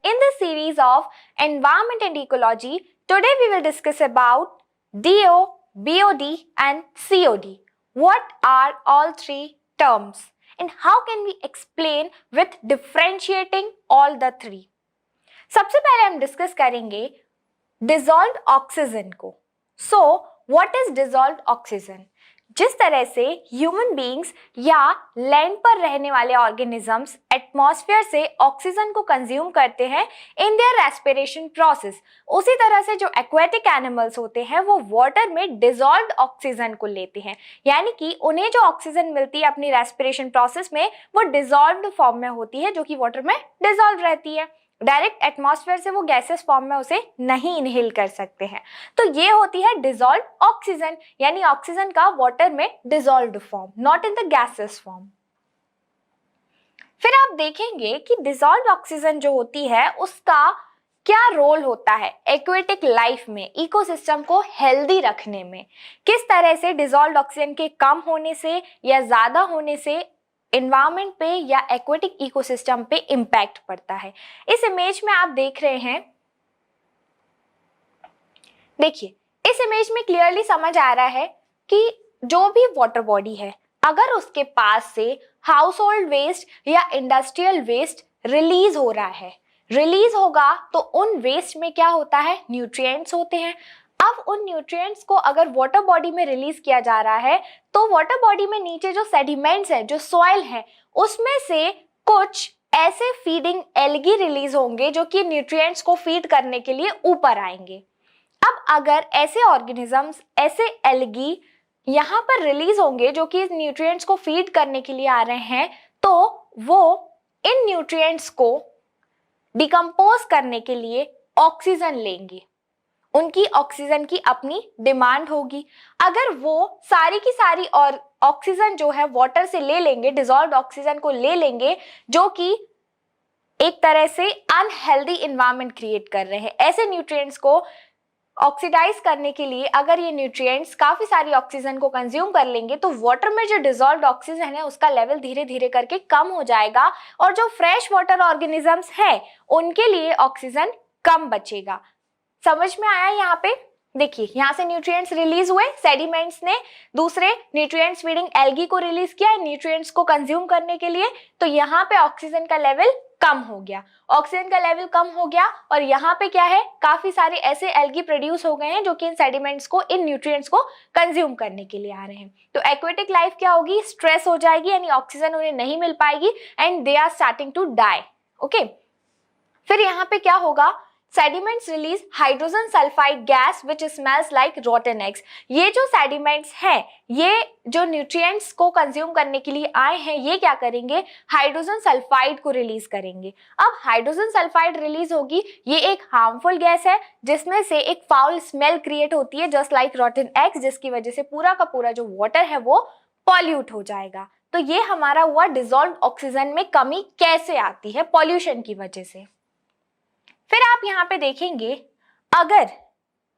in the series of Environment and Ecology. Today we will discuss about DO, BOD and COD. What are all three terms and how can we explain with differentiating all the three? सबसे पहले हम discuss करेंगे dissolved oxygen को. So what is dissolved oxygen? जिस तरह से human beings या land पर रहने वाले ऑर्गेनिजम्स एटमॉस्फेयर से ऑक्सीजन को कंज्यूम करते हैं इन देयर रेस्पिरेशन प्रोसेस, उसी तरह से जो एक्वेटिक एनिमल्स होते हैं वो वाटर में डिसॉल्व्ड ऑक्सीजन को लेते हैं. यानी कि उन्हें जो ऑक्सीजन मिलती है अपनी रेस्पिरेशन प्रोसेस में वो डिसॉल्व्ड फॉर्म में होती है, जो कि वाटर में डिसॉल्व रहती है. डायरेक्ट एटमॉस्फेयर से वो गैसेस फॉर्म में उसे नहीं इनहेल कर सकते हैं. तो ये होती है डिसॉल्व्ड ऑक्सीजन, यानी ऑक्सीजन का वाटर में dissolved form, not in the gases form. फिर आप देखेंगे कि डिसॉल्व्ड ऑक्सीजन जो होती है उसका क्या रोल होता है एक्वेटिक लाइफ में, इकोसिस्टम को हेल्दी रखने में. किस तरह से डिसॉल्व्ड ऑक्सीजन के कम होने से या ज्यादा होने से एनवायरनमेंट पे या एक्वेटिक इकोसिस्टम पे इम्पैक्ट पड़ता है. इस इमेज में आप देख रहे हैं, देखिए इस इमेज में क्लियरली समझ आ रहा है कि जो भी वाटर बॉडी है अगर उसके पास से हाउस होल्ड वेस्ट या इंडस्ट्रियल वेस्ट रिलीज हो रहा है, रिलीज होगा तो उन वेस्ट में क्या होता है, न्यूट्रिएंट्स होते हैं. अब उन न्यूट्रिएंट्स को अगर वाटर बॉडी में रिलीज किया जा रहा है तो वाटर बॉडी में नीचे जो सेडिमेंट्स है, जो सॉइल है, उसमें से कुछ ऐसे फीडिंग एल्गी रिलीज होंगे जो कि न्यूट्रिएंट्स को फीड करने के लिए ऊपर आएंगे. अब अगर ऐसे ऑर्गेनिजम्स, ऐसे एल्गी यहाँ पर रिलीज होंगे जो कि न्यूट्रिएंट्स को फीड करने के लिए आ रहे हैं, तो वो इन न्यूट्रिएंट्स को डिकम्पोज करने के लिए ऑक्सीजन लेंगे. उनकी ऑक्सीजन की अपनी डिमांड होगी. अगर वो सारी की सारी और ऑक्सीजन जो है वाटर से ले लेंगे, डिसॉल्व्ड ऑक्सीजन को ले लेंगे, जो कि एक तरह से अनहेल्दी एनवायरनमेंट क्रिएट कर रहे हैं. ऐसे न्यूट्रिएंट्स को ऑक्सीडाइज करने के लिए अगर ये न्यूट्रिएंट्स काफी सारी ऑक्सीजन को कंज्यूम कर लेंगे तो वाटर में जो डिसॉल्व्ड ऑक्सीजन है उसका लेवल धीरे धीरे करके कम हो जाएगा और जो फ्रेश वाटर ऑर्गेनिजम्स है उनके लिए ऑक्सीजन कम बचेगा. समझ में आया? यहाँ पे देखिए, यहाँ से न्यूट्रिएंट्स रिलीज हुए, सेडिमेंट्स ने दूसरे न्यूट्रिएंट्स फीडिंग एल्गी को रिलीज किया न्यूट्रिएंट्स को कंज्यूम करने के लिए, तो यहाँ पे ऑक्सीजन का लेवल कम हो गया. ऑक्सीजन का लेवल कम हो गया और यहाँ पे क्या है, काफी सारे ऐसे एल्गी प्रोड्यूस हो गए हैं जो कि इन सेडिमेंट्स को, इन न्यूट्रिएंट्स को कंज्यूम करने के लिए आ रहे हैं. तो एक्वेटिक लाइफ क्या होगी, स्ट्रेस हो जाएगी, यानी ऑक्सीजन उन्हें नहीं मिल पाएगी and they are starting to die. Okay, फिर यहाँ पे क्या होगा, sediments release hydrogen sulphide gas which smells like rotten eggs. ये जो सेडिमेंट्स हैं, ये जो न्यूट्रिएंट्स को कंज्यूम करने के लिए आए हैं, ये क्या करेंगे, हाइड्रोजन सल्फाइड को रिलीज करेंगे. अब हाइड्रोजन सल्फाइड रिलीज होगी, ये एक हार्मफुल गैस है जिसमें से एक फाउल स्मेल क्रिएट होती है जस्ट लाइक रॉटन एग्स, जिसकी वजह से पूरा का पूरा जो वाटर है वो पॉल्यूट हो जाएगा. तो ये हमारा हुआ डिसॉल्व्ड ऑक्सीजन में कमी कैसे आती है, पॉल्यूशन की वजह से. फिर आप यहाँ पे देखेंगे, अगर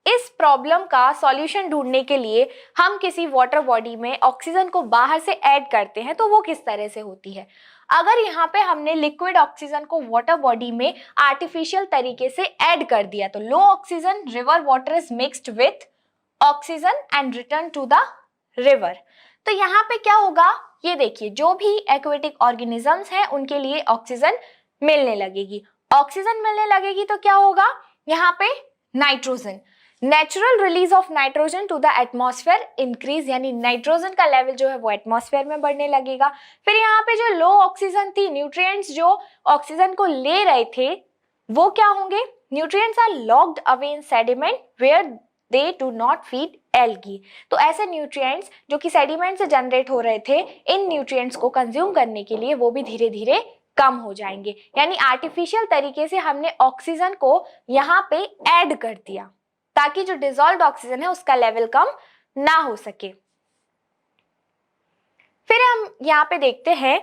इस प्रॉब्लम का सॉल्यूशन ढूंढने के लिए हम किसी वाटर बॉडी में ऑक्सीजन को बाहर से ऐड करते हैं तो वो किस तरह से होती है. अगर यहाँ पे हमने लिक्विड ऑक्सीजन को वाटर बॉडी में आर्टिफिशियल तरीके से ऐड कर दिया तो low oxygen river water is mixed with oxygen and return to the river. तो यहाँ पे क्या होगा, ये देखिए, जो भी एक्वेटिक ऑर्गेनिजम्स हैं उनके लिए ऑक्सीजन मिलने लगेगी. ऑक्सीजन मिलने लगेगी तो क्या होगा, यहाँ पे nitrogen, natural release of nitrogen to the atmosphere increase, यानी नाइट्रोजन का लेवल जो है वो एटमॉस्फेयर में बढ़ने लगेगा. फिर यहाँ पे जो लो ऑक्सीजन थी, न्यूट्रिएंट्स जो ऑक्सीजन को ले रहे थे वो क्या होंगे, nutrients are locked away in sediment where they do not feed algae. तो ऐसे न्यूट्रिएंट्स जो कि सेडिमेंट से जनरेट हो रहे थे, इन न्यूट्रिएंट्स को कंज्यूम करने के लिए वो भी धीरे धीरे कम हो जाएंगे. यानी आर्टिफिशियल तरीके से हमने ऑक्सीजन को यहाँ पे ऐड कर दिया ताकि जो डिसॉल्व्ड ऑक्सीजन है उसका लेवल कम ना हो सके. फिर हम यहाँ पे देखते हैं,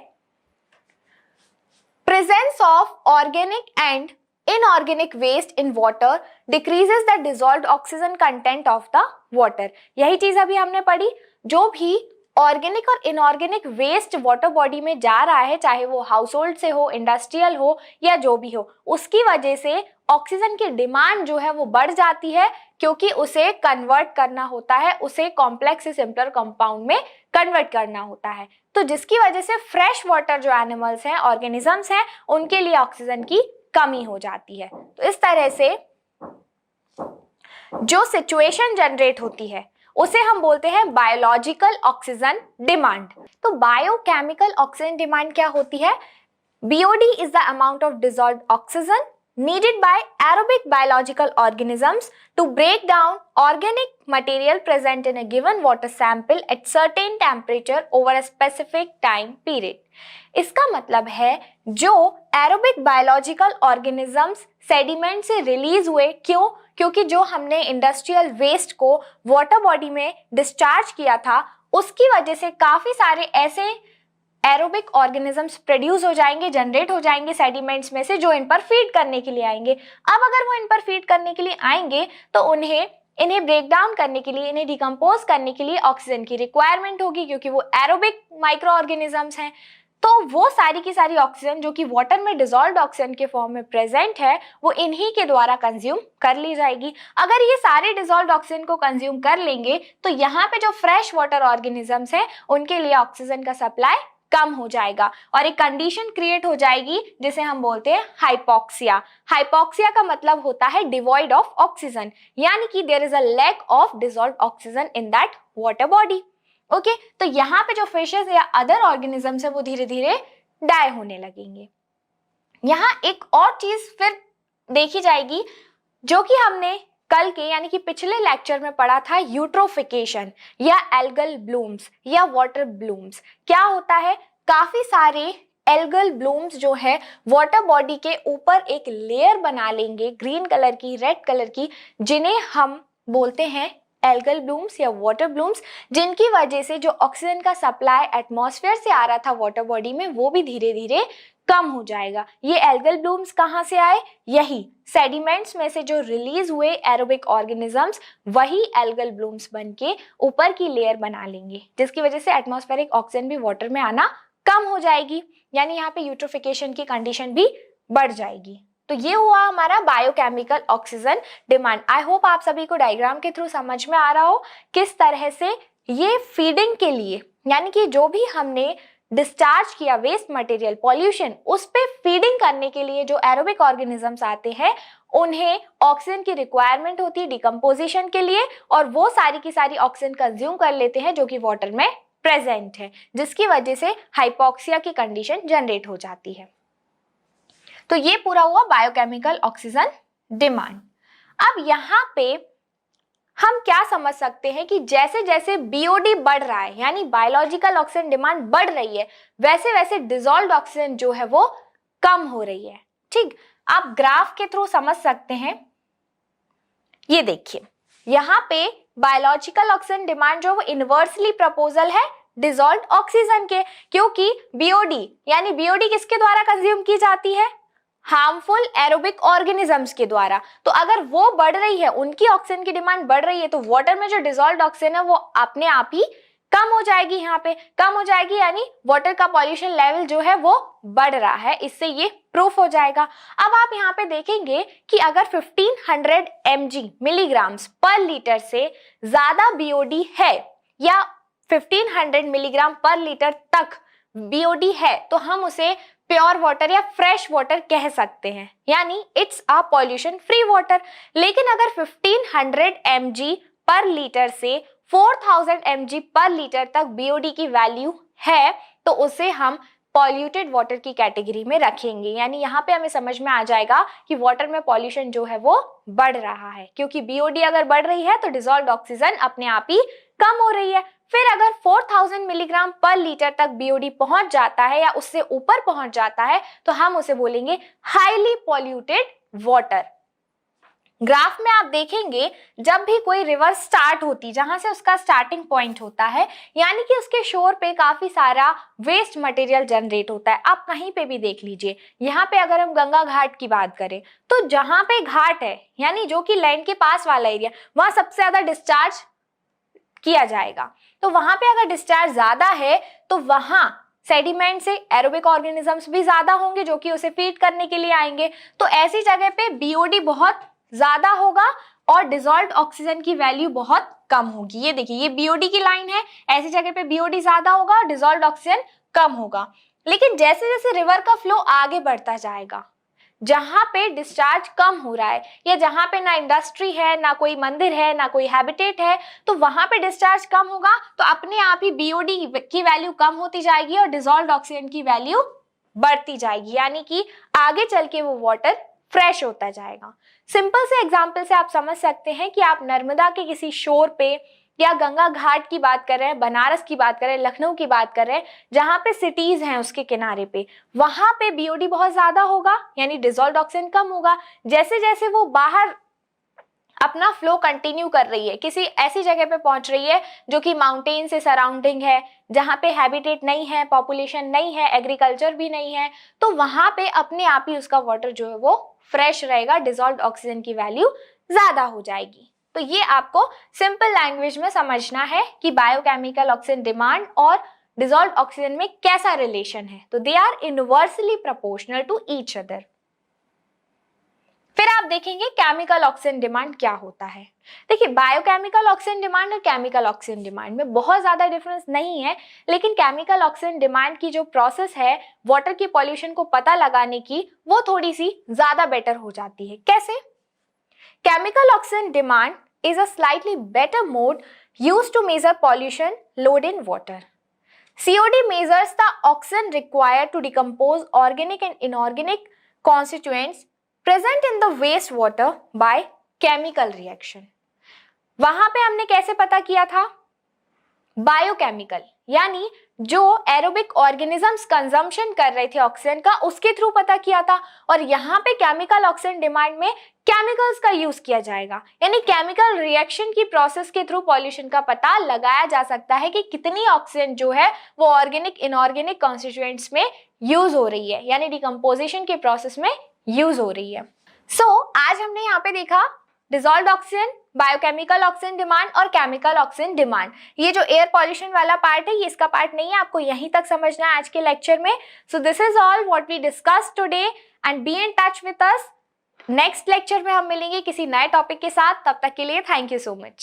presence of organic and inorganic waste in water decreases the dissolved oxygen content of the water. यही चीज अभी हमने पढ़ी, जो भी ऑर्गेनिक और इनऑर्गेनिक वेस्ट वाटर बॉडी में जा रहा है, चाहे वो हाउस होल्ड से हो, इंडस्ट्रियल हो या जो भी हो, उसकी वजह से ऑक्सीजन की डिमांड जो है वो बढ़ जाती है, क्योंकि उसे कन्वर्ट करना होता है, उसे कॉम्प्लेक्स से सिंपलर कंपाउंड में कन्वर्ट करना होता है। तो जिसकी वजह से फ्रेश वाटर जो एनिमल्स हैं, ऑर्गेनिजम्स हैं, उनके लिए ऑक्सीजन की कमी हो जाती है। तो इस तरह से जो सिचुएशन जनरेट होती है उसे हम बोलते हैं बायोलॉजिकल ऑक्सीजन डिमांड। तो बायोकेमिकल ऑक्सीजन डिमांड क्या होती है? BOD is the amount of dissolved oxygen needed by aerobic biological organisms to break down organic material present in a given water sample at certain temperature over a specific time period. इसका मतलब है जो aerobic biological organisms sediment से release हुए, क्यों? क्योंकि जो हमने इंडस्ट्रियल वेस्ट को वाटर बॉडी में डिस्चार्ज किया था, उसकी वजह से काफी सारे ऐसे एरोबिक ऑर्गेनिजम्स प्रोड्यूस हो जाएंगे, जनरेट हो जाएंगे सेडिमेंट्स में से, जो इन पर फीड करने के लिए आएंगे। अब अगर वो इन पर फीड करने के लिए आएंगे तो इन्हें ब्रेक डाउन करने के लिए, इन्हें डिकम्पोज करने के लिए ऑक्सीजन की रिक्वायरमेंट होगी, क्योंकि वो एरोबिक माइक्रो ऑर्गेनिजम्स हैं। तो वो सारी की सारी ऑक्सीजन जो कि वाटर में डिसॉल्व्ड ऑक्सीजन के फॉर्म में प्रेजेंट है, वो इन्हीं के द्वारा कंज्यूम कर ली जाएगी। अगर ये सारे डिसॉल्व्ड ऑक्सीजन को कंज्यूम कर लेंगे तो यहाँ पे जो फ्रेश वाटर ऑर्गेनिजम्स हैं उनके लिए ऑक्सीजन का सप्लाई कम हो जाएगा और एक कंडीशन क्रिएट हो जाएगी जिसे हम बोलते हैं हाइपोक्सिया। हाइपोक्सिया का मतलब होता है डिवॉइड ऑफ ऑक्सीजन, यानी कि there is a lack of dissolved oxygen in that water body. Okay, तो यहाँ पे जो फिशेस या अदर ऑर्गेनिजम्स है वो धीरे धीरे डाई होने लगेंगे। यहाँ एक और चीज फिर देखी जाएगी जो कि हमने कल के यानी कि पिछले लेक्चर में पढ़ा था, यूट्रोफिकेशन या एल्गल ब्लूम्स या वाटर ब्लूम्स। क्या होता है? काफी सारे एल्गल ब्लूम्स जो है वाटर बॉडी के ऊपर एक लेयर बना लेंगे, ग्रीन कलर की, रेड कलर की, जिन्हें हम बोलते हैं एल्गल ब्लूम्स या वाटर ब्लूम्स, जिनकी वजह से जो ऑक्सीजन का सप्लाई एटमॉस्फेयर से आ रहा था वाटर बॉडी में वो भी धीरे धीरे कम हो जाएगा। ये एल्गल ब्लूम्स कहाँ से आए? यही सेडिमेंट्स में से जो रिलीज हुए एरोबिक ऑर्गेनिजम्स, वही एल्गल ब्लूम्स बन के ऊपर की लेयर बना लेंगे, जिसकी वजह से एटमॉस्फेरिक ऑक्सीजन भी वाटर में आना कम हो जाएगी, यानी यहाँ पे यूट्रोफिकेशन की कंडीशन भी बढ़ जाएगी। तो ये हुआ हमारा biochemical oxygen demand. I hope आप सभी को डायग्राम के थ्रू समझ में आ रहा हो किस तरह से ये फीडिंग के लिए, यानी कि जो भी हमने डिस्चार्ज किया वेस्ट मटेरियल, पॉल्यूशन, उस पे फीडिंग करने के लिए जो एरोबिक ऑर्गेनिजम्स आते हैं उन्हें ऑक्सीजन की रिक्वायरमेंट होती है डिकम्पोजिशन के लिए, और वो सारी की सारी ऑक्सीजन कंज्यूम कर लेते हैं जो कि वाटर में प्रेजेंट है, जिसकी वजह से हाइपोक्सिया की कंडीशन जनरेट हो जाती है। तो ये पूरा हुआ बायोकेमिकल ऑक्सीजन डिमांड। अब यहाँ पे हम क्या समझ सकते हैं कि जैसे जैसे BOD बढ़ रहा है, यानी बायोलॉजिकल ऑक्सीजन डिमांड बढ़ रही है, वैसे वैसे डिसॉल्व्ड ऑक्सीजन जो है वो कम हो रही है। ठीक, आप ग्राफ के थ्रू समझ सकते हैं। ये देखिए, यहाँ पे बायोलॉजिकल ऑक्सीजन डिमांड जो वो इनवर्सली प्रोपोर्शनल है डिसॉल्व्ड ऑक्सीजन के, क्योंकि BOD यानी BOD किसके द्वारा कंज्यूम की जाती है? हार्मफुल एरोबिक ऑर्गेनिजम्स के द्वारा। तो अगर वो बढ़ रही है, उनकी ऑक्सीजन की डिमांड बढ़ रही है, तो वाटर में जो डिसॉल्व्ड ऑक्सीजन है वो अपने आप ही कम हो जाएगी, यहाँ पे कम हो जाएगी, यानी वाटर का पॉल्यूशन लेवल जो है वो बढ़ रहा है। इससे ये प्रूफ हो जाएगा। अब आप यहाँ पे देखेंगे कि अगर 1500 mg मिलीग्राम्स पर लीटर से ज्यादा BOD है या 1500 मिलीग्राम पर लीटर तक BOD है, तो हम उसे प्योर वाटर या फ्रेश वाटर कह सकते हैं, यानी it's a pollution free water. लेकिन अगर 1500 mg पर लीटर से 4000 mg पर लीटर तक BOD की वैल्यू है, तो उसे हम पॉल्यूटेड वाटर की कैटेगरी में रखेंगे। यानी यहाँ पे हमें समझ में आ जाएगा कि वाटर में पॉल्यूशन जो है वो बढ़ रहा है, क्योंकि BOD अगर बढ़ रही है तो डिसॉल्व्ड ऑक्सीजन अपने आप ही कम हो रही है। फिर अगर 4000 मिलीग्राम पर लीटर तक BOD पहुंच जाता है या उससे ऊपर पहुंच जाता है, तो हम उसे बोलेंगे हाईली पॉल्यूटेड वाटर। ग्राफ में आप देखेंगे जब भी कोई रिवर स्टार्ट होती, जहां से उसका स्टार्टिंग पॉइंट होता है, यानी कि उसके शोर पे काफी सारा वेस्ट मटेरियल जनरेट होता है। आप कहीं पे भी देख लीजिए, यहाँ पे अगर हम गंगा घाट की बात करें तो जहां पे घाट है, यानी जो कि लैंड के पास वाला एरिया, वहां सबसे ज्यादा डिस्चार्ज किया जाएगा। तो वहां पे अगर डिस्चार्ज ज्यादा है तो वहां सेडिमेंट से एरोबिक ऑर्गेनिजम्स भी ज्यादा होंगे जो कि उसे फीड करने के लिए आएंगे। तो ऐसी जगह पे बीओडी बहुत ज्यादा होगा और डिसॉल्व्ड ऑक्सीजन की वैल्यू बहुत कम होगी। ये देखिए, ये बीओडी की लाइन है, ऐसी जगह पे बीओडी ज्यादा होगा और डिसॉल्व्ड ऑक्सीजन कम होगा। लेकिन जैसे जैसे रिवर का फ्लो आगे बढ़ता जाएगा, जहां पे डिस्चार्ज कम हो रहा है या जहां पे ना इंडस्ट्री है, ना कोई मंदिर है, ना कोई हैबिटेट है, तो वहां पे डिस्चार्ज कम होगा तो अपने आप ही बीओडी की वैल्यू कम होती जाएगी और डिसॉल्व्ड ऑक्सीजन की वैल्यू बढ़ती जाएगी, यानी कि आगे चल के वो वाटर फ्रेश होता जाएगा। सिंपल से एग्जाम्पल से आप समझ सकते हैं कि आप नर्मदा के किसी शोर पे या गंगा घाट की बात कर रहे हैं, बनारस की बात कर रहे हैं, लखनऊ की बात कर रहे हैं, जहां पे सिटीज हैं उसके किनारे पे, वहां पे बीओडी बहुत ज्यादा होगा यानी डिसॉल्व्ड ऑक्सीजन कम होगा। जैसे जैसे वो बाहर अपना फ्लो कंटिन्यू कर रही है, किसी ऐसी जगह पे पहुंच रही है जो कि माउंटेन से सराउंडिंग है, जहां पे हैबिटेट नहीं है, पॉपुलेशन नहीं है, एग्रीकल्चर भी नहीं है, तो वहां पे अपने आप ही उसका वाटर जो है वो फ्रेश रहेगा, डिसॉल्व्ड ऑक्सीजन की वैल्यू ज्यादा हो जाएगी। तो ये आपको सिंपल लैंग्वेज में समझना है कि बायोकेमिकल ऑक्सीजन डिमांड और डिसॉल्व्ड ऑक्सीजन में कैसा रिलेशन है। तो they are inversely proportional to each other. फिर आप देखेंगे केमिकल ऑक्सीजन डिमांड क्या होता है। देखिए, बायोकेमिकल ऑक्सीजन डिमांड और केमिकल ऑक्सीजन डिमांड में बहुत ज्यादा डिफरेंस नहीं है, लेकिन केमिकल ऑक्सीजन डिमांड की जो प्रोसेस है वाटर की पॉल्यूशन को पता लगाने की, वो थोड़ी सी ज्यादा बेटर हो जाती है। कैसे? Chemical oxygen demand is a slightly better mode used to measure pollution load in water. COD measures the oxygen required to decompose organic and inorganic constituents present in the wastewater by chemical reaction. वहां पे हमने कैसे पता किया था? Biochemical, यानी जो aerobic organisms consumption कर रहे थे ऑक्सीजन का, उसके थ्रू पता किया था। और यहाँ पे केमिकल ऑक्सीजन डिमांड में केमिकल्स का यूज किया जाएगा, यानी केमिकल रिएक्शन की प्रोसेस के थ्रू पॉल्यूशन का पता लगाया जा सकता है कि कितनी ऑक्सीजन जो है वो ऑर्गेनिक इनऑर्गेनिक कॉन्स्टिट्यूएंट्स में यूज हो रही है, यानी डिकम्पोजिशन के प्रोसेस में यूज हो रही है। आज हमने यहाँ पे देखा dissolved oxygen, biochemical oxygen demand और केमिकल ऑक्सीजन डिमांड। ये जो एयर पॉल्यूशन वाला पार्ट है ये इसका पार्ट नहीं है, आपको यहीं तक समझना है आज के लेक्चर में। So this is all what we discussed today and be in touch with us. Next lecture में हम मिलेंगे किसी नए टॉपिक के साथ, तब तक के लिए थैंक यू सो मच।